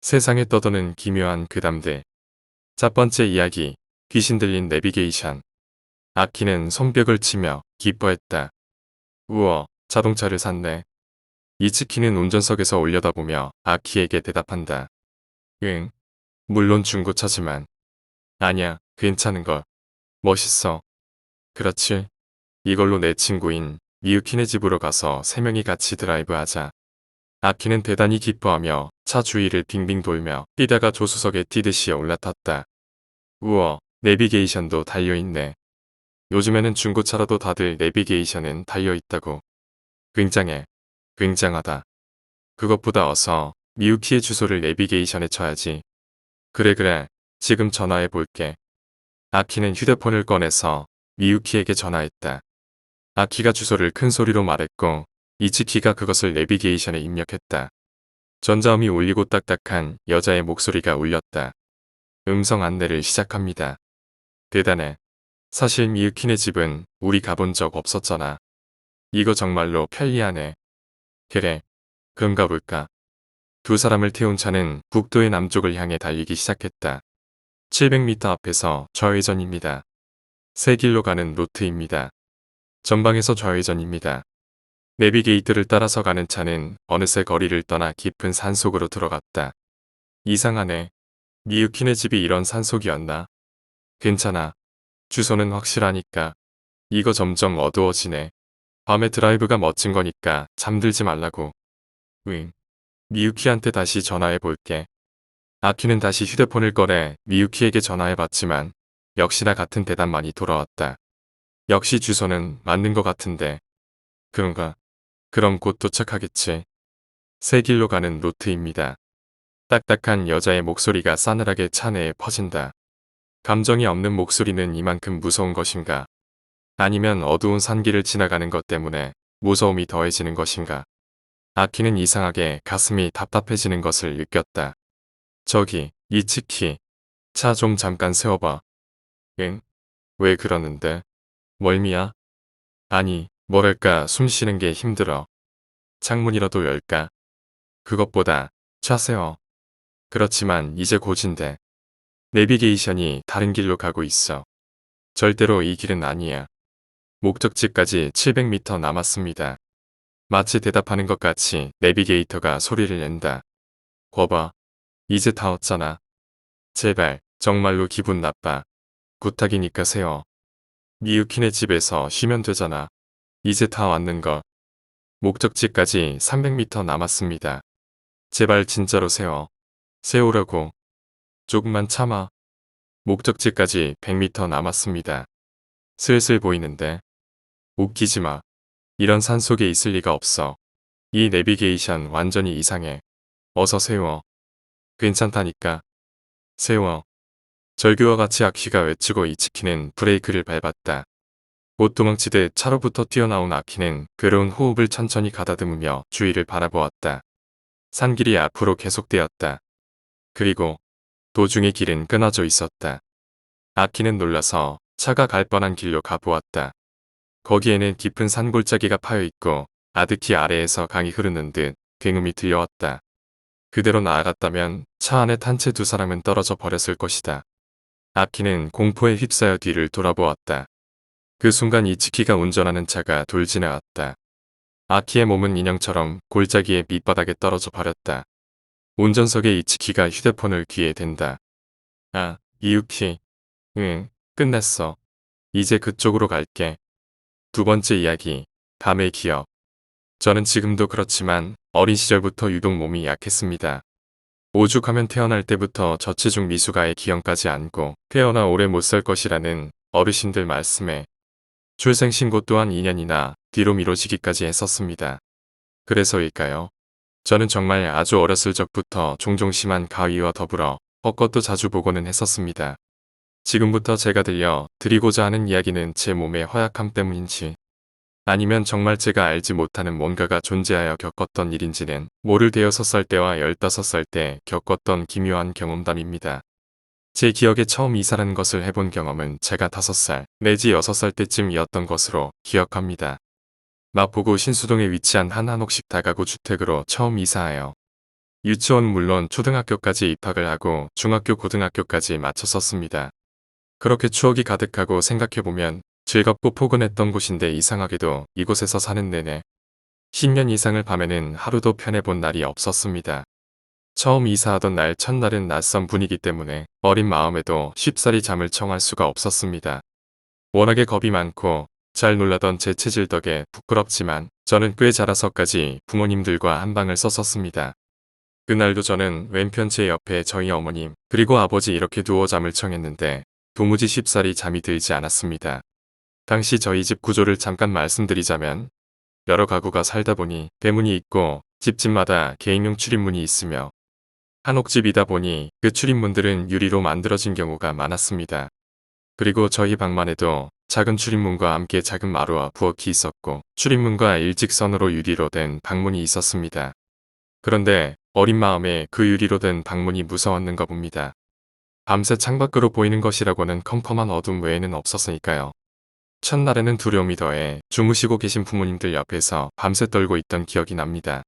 세상에 떠도는 기묘한 괴담들. 첫 번째 이야기, 귀신 들린 내비게이션. 아키는 손뼉을 치며 기뻐했다. 우와, 자동차를 샀네. 이츠키는 운전석에서 올려다보며 아키에게 대답한다. 응, 물론 중고차지만. 아니야, 괜찮은걸. 멋있어. 그렇지. 이걸로 내 친구인 미유키네 집으로 가서 세 명이 같이 드라이브하자. 아키는 대단히 기뻐하며 차 주위를 빙빙 돌며 뛰다가 조수석에 뛰듯이 올라탔다. 우와, 내비게이션도 달려있네. 요즘에는 중고차라도 다들 내비게이션은 달려있다고. 굉장해. 굉장하다. 그것보다 어서 미유키의 주소를 내비게이션에 쳐야지. 그래. 지금 전화해 볼게. 아키는 휴대폰을 꺼내서 미유키에게 전화했다. 아키가 주소를 큰 소리로 말했고 이츠키가 그것을 내비게이션에 입력했다. 전자음이 울리고 딱딱한 여자의 목소리가 울렸다. 음성 안내를 시작합니다. 대단해. 사실 미유키네 집은 우리 가본 적 없었잖아. 이거 정말로 편리하네. 그래. 그럼 가볼까? 두 사람을 태운 차는 국도의 남쪽을 향해 달리기 시작했다. 700m 앞에서 좌회전입니다. 새 길로 가는 루트입니다. 전방에서 좌회전입니다. 내비게이터를 따라서 가는 차는 어느새 거리를 떠나 깊은 산속으로 들어갔다. 이상하네. 미유키네 집이 이런 산속이었나? 괜찮아. 주소는 확실하니까. 이거 점점 어두워지네. 밤에 드라이브가 멋진 거니까 잠들지 말라고. 응. 미유키한테 다시 전화해 볼게. 아키는 다시 휴대폰을 꺼내 미유키에게 전화해 봤지만 역시나 같은 대답만이 돌아왔다. 역시 주소는 맞는 것 같은데. 그런가? 그럼 곧 도착하겠지. 새 길로 가는 루트입니다. 딱딱한 여자의 목소리가 싸늘하게 차 내에 퍼진다. 감정이 없는 목소리는 이만큼 무서운 것인가? 아니면 어두운 산길을 지나가는 것 때문에 무서움이 더해지는 것인가? 아키는 이상하게 가슴이 답답해지는 것을 느꼈다. 저기, 이츠키. 차 좀 잠깐 세워봐. 응? 왜 그러는데? 멀미야? 아니, 뭐랄까 숨 쉬는 게 힘들어. 창문이라도 열까? 그것보다 차 세워. 그렇지만 이제 곧인데. 내비게이션이 다른 길로 가고 있어. 절대로 이 길은 아니야. 목적지까지 700m 남았습니다. 마치 대답하는 것 같이 내비게이터가 소리를 낸다. 거봐. 이제 다 왔잖아. 제발, 정말로 기분 나빠. 부탁이니까 세워. 미유키네 집에서 쉬면 되잖아. 이제 다 왔는걸. 목적지까지 300m 남았습니다. 제발 진짜로 세워. 세우라고. 조금만 참아. 목적지까지 100m 남았습니다. 슬슬 보이는데. 웃기지 마. 이런 산속에 있을 리가 없어. 이 내비게이션 완전히 이상해. 어서 세워. 괜찮다니까. 세워. 절규와 같이 아키가 외치고 이츠키는 브레이크를 밟았다. 곧 도망치듯 차로부터 뛰어나온 아키는 괴로운 호흡을 천천히 가다듬으며 주위를 바라보았다. 산길이 앞으로 계속되었다. 그리고 도중에 길은 끊어져 있었다. 아키는 놀라서 차가 갈 뻔한 길로 가보았다. 거기에는 깊은 산골짜기가 파여있고 아득히 아래에서 강이 흐르는 듯 굉음이 들려왔다. 그대로 나아갔다면 차 안에 탄 채 두 사람은 떨어져 버렸을 것이다. 아키는 공포에 휩싸여 뒤를 돌아보았다. 그 순간 이츠키가 운전하는 차가 돌 지나왔다. 아키의 몸은 인형처럼 골짜기의 밑바닥에 떨어져 버렸다. 운전석에 이츠키가 휴대폰을 귀에 댄다. 아, 이유키. 응, 끝냈어. 이제 그쪽으로 갈게. 두 번째 이야기, 밤의 기억. 저는 지금도 그렇지만 어린 시절부터 유독 몸이 약했습니다. 오죽하면 태어날 때부터 저체중 미숙아의 기형까지 안고 태어나 오래 못 살 것이라는 어르신들 말씀에 출생신고 또한 2년이나 뒤로 미뤄지기까지 했었습니다. 그래서일까요? 저는 정말 아주 어렸을 적부터 종종 심한 가위와 더불어 헛것도 자주 보고는 했었습니다. 지금부터 제가 드리고자 하는 이야기는 제 몸의 허약함 때문인지 아니면 정말 제가 알지 못하는 뭔가가 존재하여 겪었던 일인지는 모를 대여섯 살 때와 15살 때 겪었던 기묘한 경험담입니다. 제 기억에 처음 이사라는 것을 해본 경험은 제가 5살 내지 6살 때쯤이었던 것으로 기억합니다. 마포구 신수동에 위치한 한 한옥식 다가구 주택으로 처음 이사하여 유치원 물론 초등학교까지 입학을 하고 중학교 고등학교까지 마쳤었습니다. 그렇게 추억이 가득하고 생각해보면 즐겁고 포근했던 곳인데 이상하게도 이곳에서 사는 내내 10년 이상을 밤에는 하루도 편해본 날이 없었습니다. 처음 이사하던 날 첫날은 낯선 분위기 때문에 어린 마음에도 쉽사리 잠을 청할 수가 없었습니다. 워낙에 겁이 많고 잘 놀라던 제 체질 덕에 부끄럽지만 저는 꽤 자라서까지 부모님들과 한 방을 썼었습니다. 그날도 저는 왼편 제 옆에 저희 어머님 그리고 아버지 이렇게 누워 잠을 청했는데 도무지 쉽사리 잠이 들지 않았습니다. 당시 저희 집 구조를 잠깐 말씀드리자면 여러 가구가 살다 보니 대문이 있고 집집마다 개인용 출입문이 있으며 한옥집이다 보니 그 출입문들은 유리로 만들어진 경우가 많았습니다. 그리고 저희 방만 해도 작은 출입문과 함께 작은 마루와 부엌이 있었고 출입문과 일직선으로 유리로 된 방문이 있었습니다. 그런데 어린 마음에 그 유리로 된 방문이 무서웠는가 봅니다. 밤새 창밖으로 보이는 것이라고는 컴컴한 어둠 외에는 없었으니까요. 첫날에는 두려움이 더해 주무시고 계신 부모님들 옆에서 밤새 떨고 있던 기억이 납니다.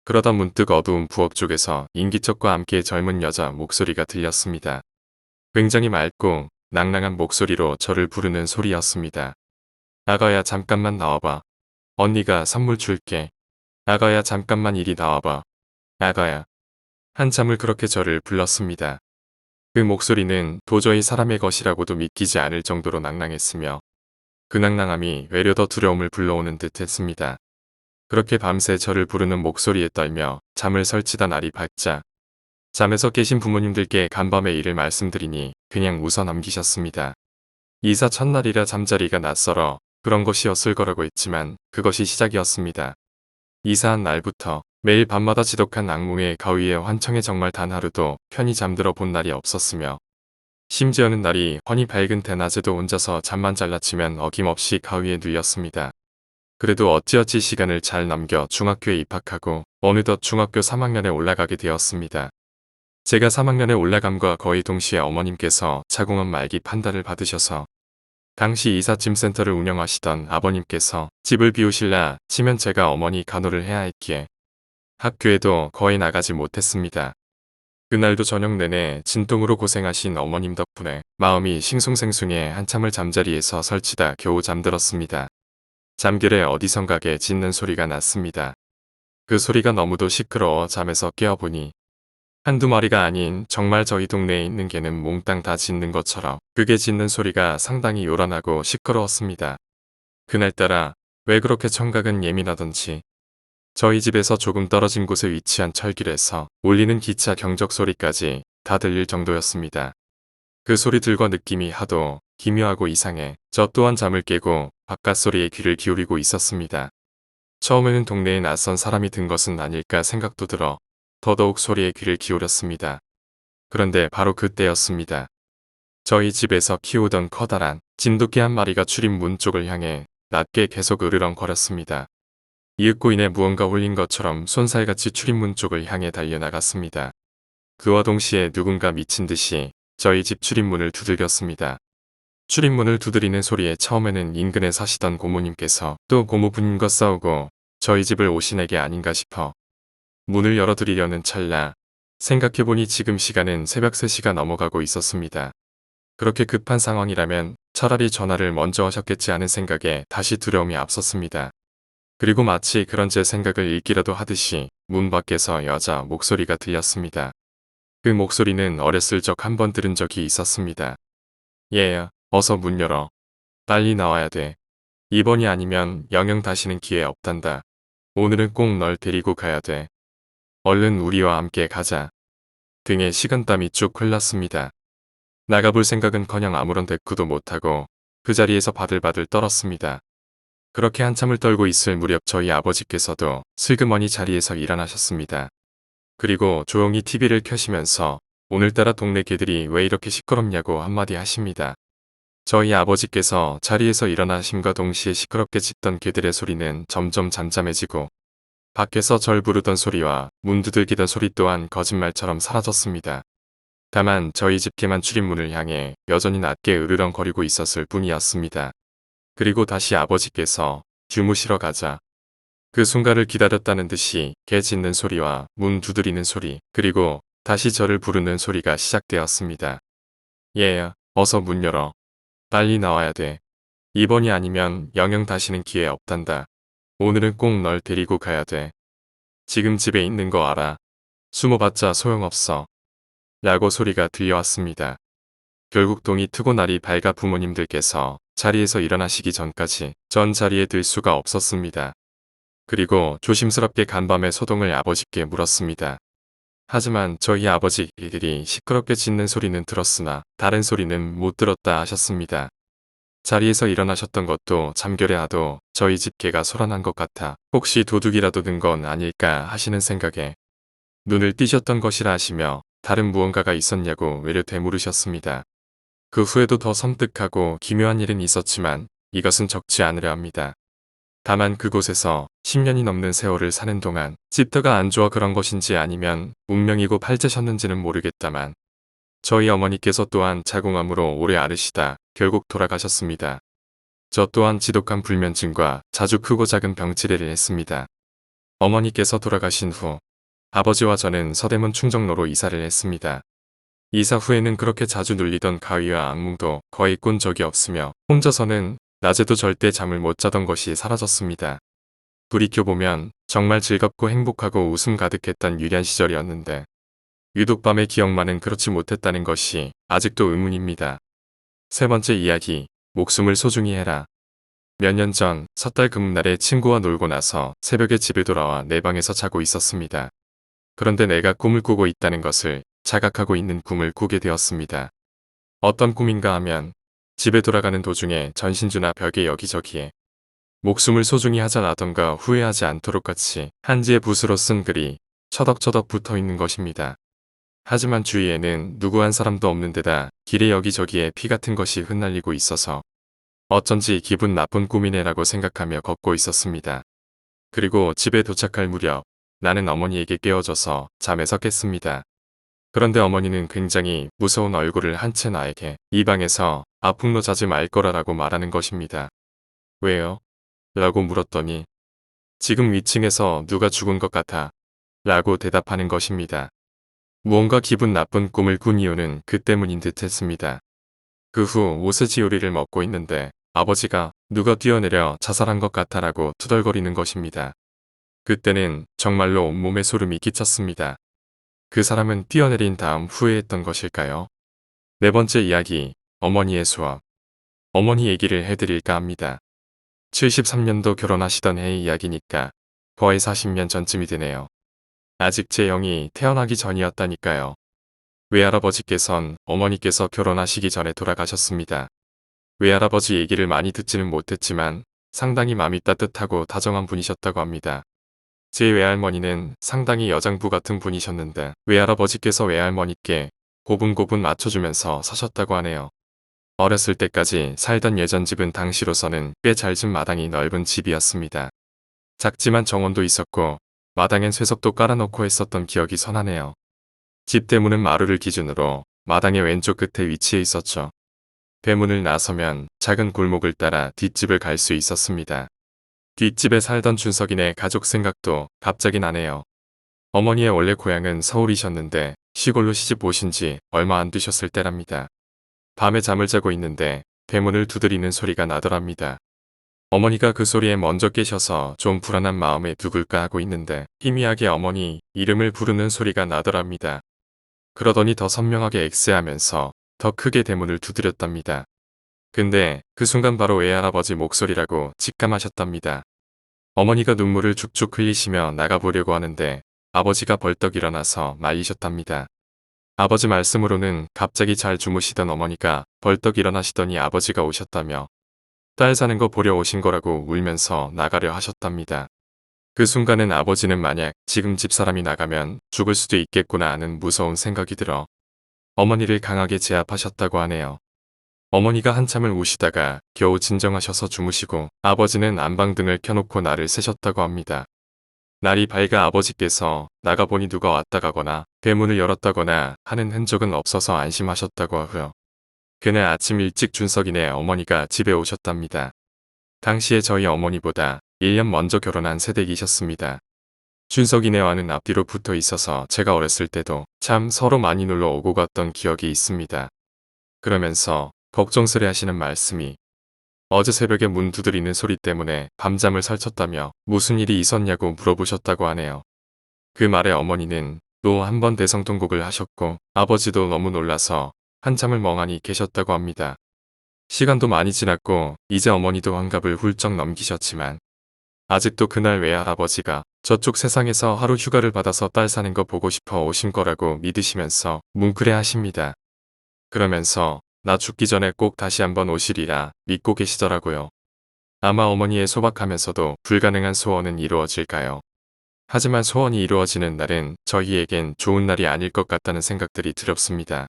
그러다 문득 어두운 부엌 쪽에서 인기척과 함께 젊은 여자 목소리가 들렸습니다. 굉장히 맑고 낭랑한 목소리로 저를 부르는 소리였습니다. 아가야 잠깐만 나와봐. 언니가 선물 줄게. 아가야 잠깐만 이리 나와봐. 아가야. 한참을 그렇게 저를 불렀습니다. 그 목소리는 도저히 사람의 것이라고도 믿기지 않을 정도로 낭랑했으며 그 낭랑함이 외려 더 두려움을 불러오는 듯 했습니다. 그렇게 밤새 저를 부르는 목소리에 떨며 잠을 설치다 날이 밝자 잠에서 깨신 부모님들께 간밤의 일을 말씀드리니 그냥 웃어 넘기셨습니다. 이사 첫날이라 잠자리가 낯설어 그런 것이었을 거라고 했지만 그것이 시작이었습니다. 이사한 날부터 매일 밤마다 지독한 악몽의 가위에 환청해 정말 단 하루도 편히 잠들어 본 날이 없었으며 심지어는 날이 훤히 밝은 대낮에도 혼자서 잠만 잘라치면 어김없이 가위에 눌렸습니다. 그래도 어찌어찌 시간을 잘 넘겨 중학교에 입학하고 어느덧 중학교 3학년에 올라가게 되었습니다. 제가 3학년에 올라감과 거의 동시에 어머님께서 차공업 말기 판단을 받으셔서 당시 이삿짐센터를 운영하시던 아버님께서 집을 비우실라 치면 제가 어머니 간호를 해야 했기에 학교에도 거의 나가지 못했습니다. 그날도 저녁 내내 진통으로 고생하신 어머님 덕분에 마음이 싱숭생숭해 한참을 잠자리에서 설치다 겨우 잠들었습니다. 잠결에 어디선가게 짖는 소리가 났습니다. 그 소리가 너무도 시끄러워 잠에서 깨어보니 한두 마리가 아닌 정말 저희 동네에 있는 개는 몽땅 다 짖는 것처럼 그게 짖는 소리가 상당히 요란하고 시끄러웠습니다. 그날따라 왜 그렇게 청각은 예민하던지 저희 집에서 조금 떨어진 곳에 위치한 철길에서 울리는 기차 경적 소리까지 다 들릴 정도였습니다. 그 소리들과 느낌이 하도 기묘하고 이상해 저 또한 잠을 깨고 바깥 소리에 귀를 기울이고 있었습니다. 처음에는 동네에 낯선 사람이 든 것은 아닐까 생각도 들어 더더욱 소리에 귀를 기울였습니다. 그런데 바로 그때였습니다. 저희 집에서 키우던 커다란 진돗개 한 마리가 출입문 쪽을 향해 낮게 계속 으르렁거렸습니다. 이윽고 인해 무언가 홀린 것처럼 쏜살같이 출입문 쪽을 향해 달려나갔습니다. 그와 동시에 누군가 미친 듯이 저희 집 출입문을 두들겼습니다. 출입문을 두드리는 소리에 처음에는 인근에 사시던 고모님께서 또 고모부님과 싸우고 저희 집을 오신 게 아닌가 싶어 문을 열어드리려는 찰나 생각해보니 지금 시간은 새벽 3시가 넘어가고 있었습니다. 그렇게 급한 상황이라면 차라리 전화를 먼저 하셨겠지 하는 생각에 다시 두려움이 앞섰습니다. 그리고 마치 그런 제 생각을 읽기라도 하듯이 문 밖에서 여자 목소리가 들렸습니다. 그 목소리는 어렸을 적 한 번 들은 적이 있었습니다. 얘야, 어서 문 열어. 빨리 나와야 돼. 이번이 아니면 영영 다시는 기회 없단다. 오늘은 꼭 널 데리고 가야 돼. 얼른 우리와 함께 가자. 등에 식은땀이 쭉 흘렀습니다. 나가볼 생각은커녕 아무런 대꾸도 못하고 그 자리에서 바들바들 떨었습니다. 그렇게 한참을 떨고 있을 무렵 저희 아버지께서도 슬그머니 자리에서 일어나셨습니다. 그리고 조용히 TV를 켜시면서 오늘따라 동네 개들이 왜 이렇게 시끄럽냐고 한마디 하십니다. 저희 아버지께서 자리에서 일어나심과 동시에 시끄럽게 짖던 개들의 소리는 점점 잠잠해지고 밖에서 절 부르던 소리와 문 두들기던 소리 또한 거짓말처럼 사라졌습니다. 다만 저희 집 개만 출입문을 향해 여전히 낮게 으르렁거리고 있었을 뿐이었습니다. 그리고 다시 아버지께서 주무시러 가자. 그 순간을 기다렸다는 듯이 개 짖는 소리와 문 두드리는 소리, 그리고 다시 저를 부르는 소리가 시작되었습니다. 얘야, 어서 문 열어. 빨리 나와야 돼. 이번이 아니면 영영 다시는 기회 없단다. 오늘은 꼭 널 데리고 가야 돼. 지금 집에 있는 거 알아. 숨어봤자 소용없어. 라고 소리가 들려왔습니다. 결국 동이 트고 날이 밝아 부모님들께서 자리에서 일어나시기 전까지 전 자리에 들 수가 없었습니다. 그리고 조심스럽게 간밤에 소동을 아버지께 물었습니다. 하지만 저희 아버지들이 시끄럽게 짖는 소리는 들었으나 다른 소리는 못 들었다 하셨습니다. 자리에서 일어나셨던 것도 잠결에라도 저희 집 개가 소란한 것 같아 혹시 도둑이라도 든 건 아닐까 하시는 생각에 눈을 띄셨던 것이라 하시며 다른 무언가가 있었냐고 외려 되물으셨습니다. 그 후에도 더 섬뜩하고 기묘한 일은 있었지만 이것은 적지 않으려 합니다. 다만 그곳에서 10년이 넘는 세월을 사는 동안 집터가 안 좋아 그런 것인지 아니면 운명이고 팔자셨는지는 모르겠다만 저희 어머니께서 또한 자궁암으로 오래 앓으시다 결국 돌아가셨습니다. 저 또한 지독한 불면증과 자주 크고 작은 병치레를 했습니다. 어머니께서 돌아가신 후 아버지와 저는 서대문 충정로로 이사를 했습니다. 이사 후에는 그렇게 자주 눌리던 가위와 악몽도 거의 꾼 적이 없으며 혼자서는 낮에도 절대 잠을 못 자던 것이 사라졌습니다. 돌이켜보면 정말 즐겁고 행복하고 웃음 가득했던 유리한 시절이었는데 유독 밤의 기억만은 그렇지 못했다는 것이 아직도 의문입니다. 세 번째 이야기, 목숨을 소중히 해라. 몇 년 전 섣달 금날에 친구와 놀고 나서 새벽에 집에 돌아와 내 방에서 자고 있었습니다. 그런데 내가 꿈을 꾸고 있다는 것을 자각하고 있는 꿈을 꾸게 되었습니다. 어떤 꿈인가 하면 집에 돌아가는 도중에 전신주나 벽에 여기저기에 목숨을 소중히 하자라던가 후회하지 않도록 같이 한지에 붓으로 쓴 글이 처덕처덕 붙어 있는 것입니다. 하지만 주위에는 누구 한 사람도 없는 데다 길에 여기저기에 피 같은 것이 흩날리고 있어서 어쩐지 기분 나쁜 꿈이네라고 생각하며 걷고 있었습니다. 그리고 집에 도착할 무렵 나는 어머니에게 깨워져서 잠에서 깼습니다. 그런데 어머니는 굉장히 무서운 얼굴을 한 채 나에게 이 방에서 아풍로 자지 말 거라라고 말하는 것입니다. 왜요? 라고 물었더니 지금 위층에서 누가 죽은 것 같아 라고 대답하는 것입니다. 무언가 기분 나쁜 꿈을 꾼 이유는 그 때문인 듯 했습니다. 그 후 오세지 요리를 먹고 있는데 아버지가 누가 뛰어내려 자살한 것 같아라고 투덜거리는 것입니다. 그때는 정말로 온몸에 소름이 끼쳤습니다. 그 사람은 뛰어내린 다음 후회했던 것일까요? 네 번째 이야기, 어머니의 수업. 어머니 얘기를 해드릴까 합니다. 73년도 결혼하시던 해의 이야기니까 거의 40년 전쯤이 되네요. 아직 제 영이 태어나기 전이었다니까요. 외할아버지께선 어머니께서 결혼하시기 전에 돌아가셨습니다. 외할아버지 얘기를 많이 듣지는 못했지만 상당히 마음이 따뜻하고 다정한 분이셨다고 합니다. 제 외할머니는 상당히 여장부 같은 분이셨는데 외할아버지께서 외할머니께 고분고분 맞춰주면서 사셨다고 하네요. 어렸을 때까지 살던 예전 집은 당시로서는 꽤 잘진 마당이 넓은 집이었습니다. 작지만 정원도 있었고 마당엔 쇠석도 깔아놓고 했었던 기억이 선하네요. 집 대문은 마루를 기준으로 마당의 왼쪽 끝에 위치해 있었죠. 대문을 나서면 작은 골목을 따라 뒷집을 갈 수 있었습니다. 뒷집에 살던 준석이네 가족 생각도 갑자기 나네요. 어머니의 원래 고향은 서울이셨는데 시골로 시집 오신 지 얼마 안 되셨을 때랍니다. 밤에 잠을 자고 있는데 대문을 두드리는 소리가 나더랍니다. 어머니가 그 소리에 먼저 깨셔서 좀 불안한 마음에 누굴까 하고 있는데 희미하게 어머니 이름을 부르는 소리가 나더랍니다. 그러더니 더 선명하게 엑스하면서 더 크게 대문을 두드렸답니다. 근데 그 순간 바로 외할아버지 목소리라고 직감하셨답니다. 어머니가 눈물을 죽죽 흘리시며 나가보려고 하는데 아버지가 벌떡 일어나서 말리셨답니다. 아버지 말씀으로는 갑자기 잘 주무시던 어머니가 벌떡 일어나시더니 아버지가 오셨다며 딸 사는 거 보려 오신 거라고 울면서 나가려 하셨답니다. 그 순간엔 아버지는 만약 지금 집사람이 나가면 죽을 수도 있겠구나 하는 무서운 생각이 들어 어머니를 강하게 제압하셨다고 하네요. 어머니가 한참을 우시다가 겨우 진정하셔서 주무시고 아버지는 안방등을 켜놓고 날을 새셨다고 합니다. 날이 밝아 아버지께서 나가보니 누가 왔다 가거나 대문을 열었다거나 하는 흔적은 없어서 안심하셨다고 하고요. 그날 아침 일찍 준석이네 어머니가 집에 오셨답니다. 당시에 저희 어머니보다 1년 먼저 결혼한 새댁이셨습니다. 준석이네와는 앞뒤로 붙어 있어서 제가 어렸을 때도 참 서로 많이 놀러 오고 갔던 기억이 있습니다. 그러면서 걱정스레 하시는 말씀이 어제 새벽에 문 두드리는 소리 때문에 밤잠을 설쳤다며 무슨 일이 있었냐고 물어보셨다고 하네요. 그 말에 어머니는 또 한 번 대성통곡을 하셨고 아버지도 너무 놀라서 한참을 멍하니 계셨다고 합니다. 시간도 많이 지났고 이제 어머니도 환갑을 훌쩍 넘기셨지만 아직도 그날 외할아버지가 저쪽 세상에서 하루 휴가를 받아서 딸 사는 거 보고 싶어 오신 거라고 믿으시면서 뭉클해 하십니다. 그러면서 나 죽기 전에 꼭 다시 한번 오시리라 믿고 계시더라고요. 아마 어머니의 소박하면서도 불가능한 소원은 이루어질까요? 하지만 소원이 이루어지는 날은 저희에겐 좋은 날이 아닐 것 같다는 생각들이 두렵습니다.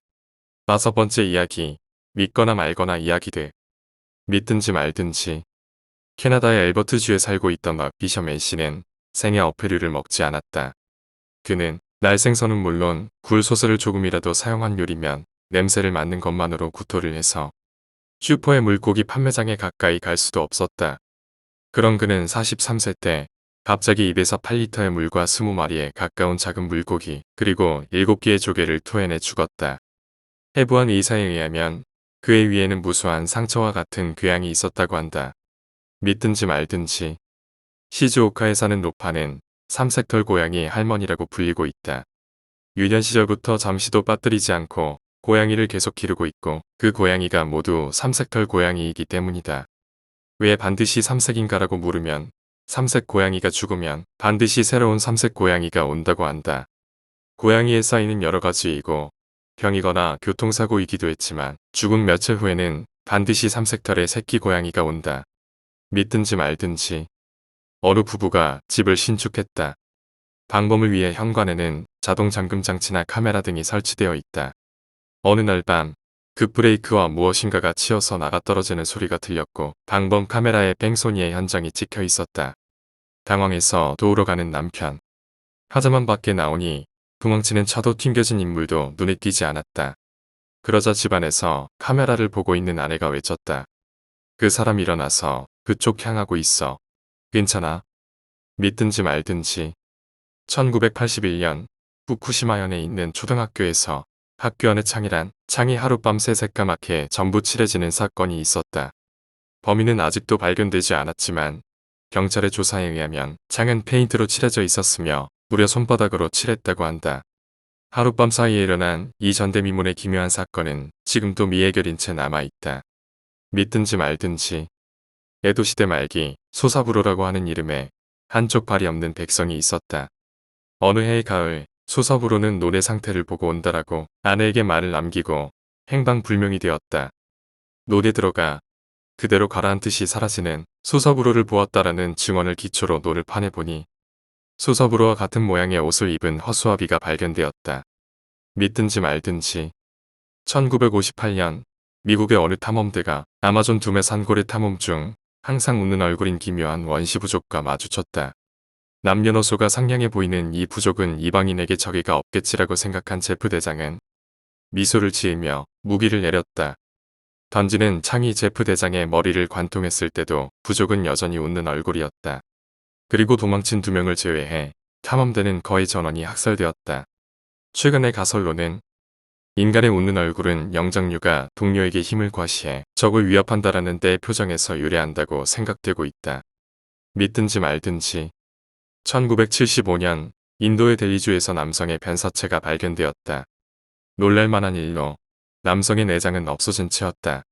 5번째 이야기, 믿거나 말거나 이야기들. 믿든지 말든지. 캐나다의 엘버트주에 살고 있던 막 비셔맨 씨는 생애 어패류를 먹지 않았다. 그는 날 생선은 물론 굴 소스를 조금이라도 사용한 요리면 냄새를 맡는 것만으로 구토를 해서 슈퍼의 물고기 판매장에 가까이 갈 수도 없었다. 그런 그는 43세 때 갑자기 입에서 8리터의 물과 20마리에 가까운 작은 물고기 그리고 7개의 조개를 토해내 죽었다. 해부한 의사에 의하면 그의 위에는 무수한 상처와 같은 궤양이 있었다고 한다. 믿든지 말든지. 시즈오카에 사는 로파는 삼색털 고양이 할머니라고 불리고 있다. 유년 시절부터 잠시도 빠뜨리지 않고 고양이를 계속 기르고 있고 그 고양이가 모두 삼색털 고양이이기 때문이다. 왜 반드시 삼색인가라고 물으면 삼색 고양이가 죽으면 반드시 새로운 삼색 고양이가 온다고 한다. 고양이에 쌓이는 여러 가지이고 병이거나 교통사고이기도 했지만 죽은 며칠 후에는 반드시 삼색털의 새끼 고양이가 온다. 믿든지 말든지. 어느 부부가 집을 신축했다. 방범을 위해 현관에는 자동 잠금 장치나 카메라 등이 설치되어 있다. 어느 날 밤 급브레이크와 무엇인가가 치여서 나가떨어지는 소리가 들렸고 방범 카메라에 뺑소니의 현장이 찍혀 있었다. 당황해서 도우러 가는 남편. 하자만 밖에 나오니 도망치는 차도 튕겨진 인물도 눈에 띄지 않았다. 그러자 집안에서 카메라를 보고 있는 아내가 외쳤다. 그 사람 일어나서 그쪽 향하고 있어. 괜찮아? 믿든지 말든지. 1981년 후쿠시마현에 있는 초등학교에서 학교 안의 창이 하룻밤새 새까맣게 전부 칠해지는 사건이 있었다. 범인은 아직도 발견되지 않았지만 경찰의 조사에 의하면 창은 페인트로 칠해져 있었으며 무려 손바닥으로 칠했다고 한다. 하룻밤 사이에 일어난 이 전대미문의 기묘한 사건은 지금도 미해결인 채 남아있다. 믿든지 말든지. 에도시대 말기 소사부로라고 하는 이름에 한쪽 발이 없는 백성이 있었다. 어느 해의 가을 소사부로는 노래 상태를 보고 온다라고 아내에게 말을 남기고 행방불명이 되었다. 노래 들어가 그대로 가라앉듯이 사라지는 소사부로를 보았다라는 증언을 기초로 노를 파내보니 소사부로와 같은 모양의 옷을 입은 허수아비가 발견되었다. 믿든지 말든지. 1958년 미국의 어느 탐험대가 아마존 두메 산고래 탐험 중 항상 웃는 얼굴인 기묘한 원시 부족과 마주쳤다. 남녀노소가 상냥해 보이는 이 부족은 이방인에게 적의가 없겠지라고 생각한 제프 대장은 미소를 지으며 무기를 내렸다. 던지는 창이 제프 대장의 머리를 관통했을 때도 부족은 여전히 웃는 얼굴이었다. 그리고 도망친 2명을 제외해 탐험대는 거의 전원이 학살되었다. 최근의 가설로는 인간의 웃는 얼굴은 영장류가 동료에게 힘을 과시해 적을 위협한다라는 때의 표정에서 유래한다고 생각되고 있다. 믿든지 말든지. 1975년 인도의 델리주에서 남성의 변사체가 발견되었다. 놀랄만한 일로 남성의 내장은 없어진 채였다.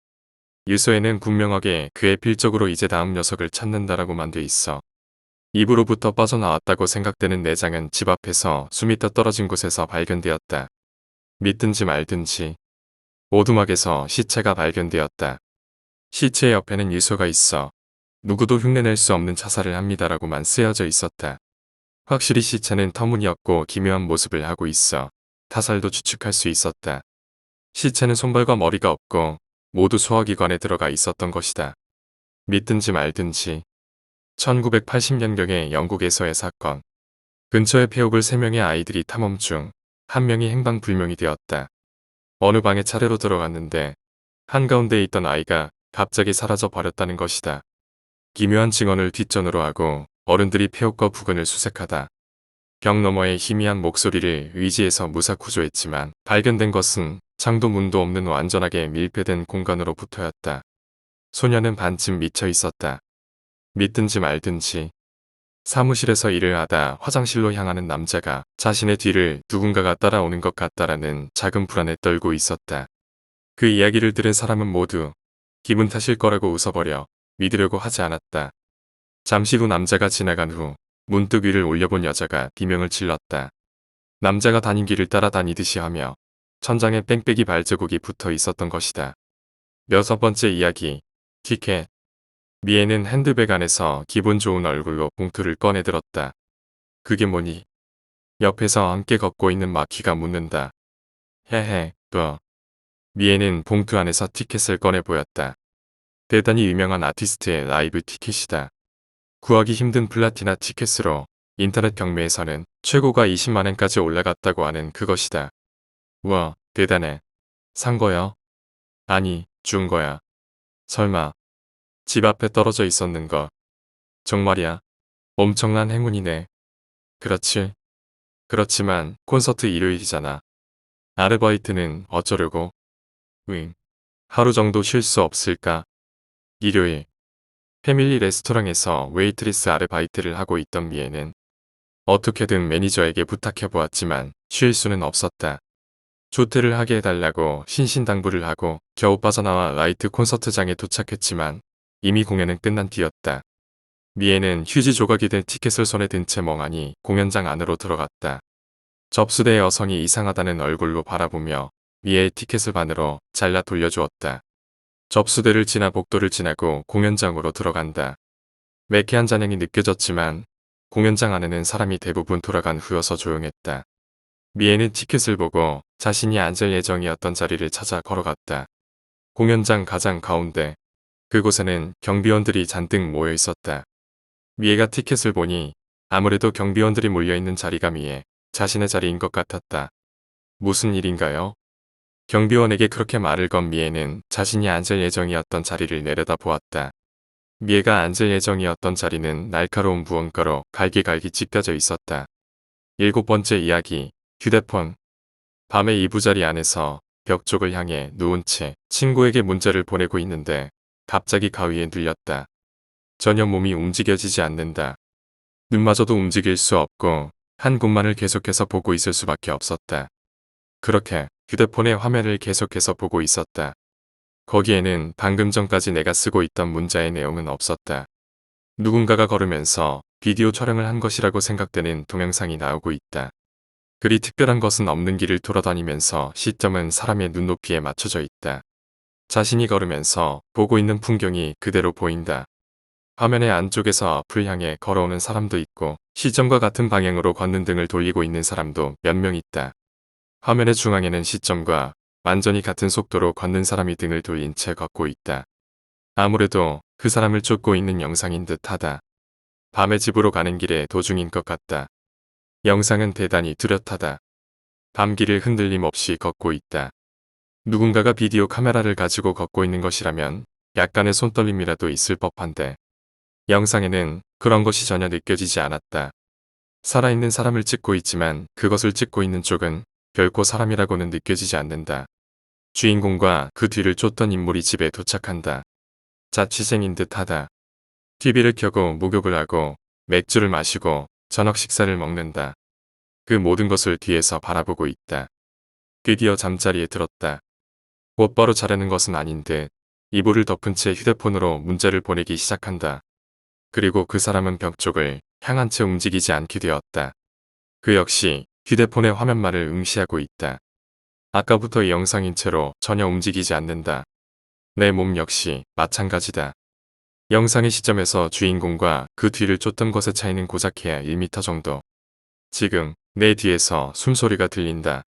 유서에는 분명하게 그의 필적으로 이제 다음 녀석을 찾는다라고만 돼 있어. 입으로부터 빠져나왔다고 생각되는 내장은 집 앞에서 수미터 떨어진 곳에서 발견되었다. 믿든지 말든지. 오두막에서 시체가 발견되었다. 시체 옆에는 유서가 있어 누구도 흉내낼 수 없는 자살을 합니다라고만 쓰여져 있었다. 확실히 시체는 터무니없고 기묘한 모습을 하고 있어 타살도 추측할 수 있었다. 시체는 손발과 머리가 없고 모두 소화기관에 들어가 있었던 것이다. 믿든지 말든지. 1980년경의 영국에서의 사건. 근처에 폐옥을 3명의 아이들이 탐험 중 1명이 행방불명이 되었다. 어느 방에 차례로 들어갔는데 한가운데에 있던 아이가 갑자기 사라져 버렸다는 것이다. 기묘한 증언을 뒷전으로 하고 어른들이 폐옥과 부근을 수색하다. 벽 너머의 희미한 목소리를 의지해서 무사구조했지만 발견된 것은 창도 문도 없는 완전하게 밀폐된 공간으로 붙어였다. 소녀는 반쯤 미쳐 있었다. 믿든지 말든지. 사무실에서 일을 하다 화장실로 향하는 남자가 자신의 뒤를 누군가가 따라오는 것 같다라는 작은 불안에 떨고 있었다. 그 이야기를 들은 사람은 모두 기분 탓일 거라고 웃어버려 믿으려고 하지 않았다. 잠시 후 남자가 지나간 후 문득 위를 올려본 여자가 비명을 질렀다. 남자가 다닌 길을 따라다니듯이 하며 천장에 뺑뺑이 발자국이 붙어 있었던 것이다. 6번째 이야기. 티켓. 미애는 핸드백 안에서 기분 좋은 얼굴로 봉투를 꺼내들었다. 그게 뭐니? 옆에서 함께 걷고 있는 마키가 묻는다. 헤헤, 미애는 봉투 안에서 티켓을 꺼내 보였다. 대단히 유명한 아티스트의 라이브 티켓이다. 구하기 힘든 플라티나 티켓으로 인터넷 경매에서는 최고가 20만엔까지 올라갔다고 하는 그것이다. 우와, 대단해. 산 거야? 아니, 준 거야. 설마 집 앞에 떨어져 있었는 거. 정말이야. 엄청난 행운이네. 그렇지. 그렇지만 콘서트 일요일이잖아. 아르바이트는 어쩌려고? 하루 정도 쉴 수 없을까? 일요일. 패밀리 레스토랑에서 웨이트리스 아르바이트를 하고 있던 미애는 어떻게든 매니저에게 부탁해 보았지만 쉴 수는 없었다. 조퇴를 하게 해달라고 신신당부를 하고 겨우 빠져나와 라이트 콘서트장에 도착했지만 이미 공연은 끝난 뒤였다. 미애는 휴지 조각이 된 티켓을 손에 든 채 멍하니 공연장 안으로 들어갔다. 접수대의 여성이 이상하다는 얼굴로 바라보며 미애의 티켓을 반으로 잘라 돌려주었다. 접수대를 지나 복도를 지나고 공연장으로 들어간다. 매캐한 잔향이 느껴졌지만 공연장 안에는 사람이 대부분 돌아간 후여서 조용했다. 미애는 티켓을 보고 자신이 앉을 예정이었던 자리를 찾아 걸어갔다. 공연장 가장 가운데 그곳에는 경비원들이 잔뜩 모여 있었다. 미애가 티켓을 보니 아무래도 경비원들이 몰려있는 자리가 미애 자신의 자리인 것 같았다. 무슨 일인가요? 경비원에게 그렇게 말을 건 미애는 자신이 앉을 예정이었던 자리를 내려다 보았다. 미애가 앉을 예정이었던 자리는 날카로운 무언가로 갈기갈기 찢겨져 있었다. 7번째 이야기. 휴대폰. 밤에 이부자리 안에서 벽 쪽을 향해 누운 채 친구에게 문자를 보내고 있는데 갑자기 가위에 눌렸다. 전혀 몸이 움직여지지 않는다. 눈마저도 움직일 수 없고 한 곳만을 계속해서 보고 있을 수밖에 없었다. 그렇게 휴대폰의 화면을 계속해서 보고 있었다. 거기에는 방금 전까지 내가 쓰고 있던 문자의 내용은 없었다. 누군가가 걸으면서 비디오 촬영을 한 것이라고 생각되는 동영상이 나오고 있다. 그리 특별한 것은 없는 길을 돌아다니면서 시점은 사람의 눈높이에 맞춰져 있다. 자신이 걸으면서 보고 있는 풍경이 그대로 보인다. 화면의 안쪽에서 앞을 향해 걸어오는 사람도 있고 시점과 같은 방향으로 걷는 등을 돌리고 있는 사람도 몇 명 있다. 화면의 중앙에는 시점과 완전히 같은 속도로 걷는 사람이 등을 돌린 채 걷고 있다. 아무래도 그 사람을 쫓고 있는 영상인 듯하다. 밤에 집으로 가는 길의 도중인 것 같다. 영상은 대단히 뚜렷하다. 밤길을 흔들림 없이 걷고 있다. 누군가가 비디오 카메라를 가지고 걷고 있는 것이라면 약간의 손떨림이라도 있을 법한데 영상에는 그런 것이 전혀 느껴지지 않았다. 살아있는 사람을 찍고 있지만 그것을 찍고 있는 쪽은 결코 사람이라고는 느껴지지 않는다. 주인공과 그 뒤를 쫓던 인물이 집에 도착한다. 자취생인 듯하다. TV를 켜고 목욕을 하고 맥주를 마시고 저녁 식사를 먹는다. 그 모든 것을 뒤에서 바라보고 있다. 드디어 잠자리에 들었다. 곧바로 자려는 것은 아닌 듯 이불을 덮은 채 휴대폰으로 문자를 보내기 시작한다. 그리고 그 사람은 벽 쪽을 향한 채 움직이지 않게 되었다. 그 역시 휴대폰의 화면말을 응시하고 있다. 아까부터 이 영상인 채로 전혀 움직이지 않는다. 내 몸 역시 마찬가지다. 영상의 시점에서 주인공과 그 뒤를 쫓던 것의 차이는 고작해야 1m 정도. 지금 내 뒤에서 숨소리가 들린다.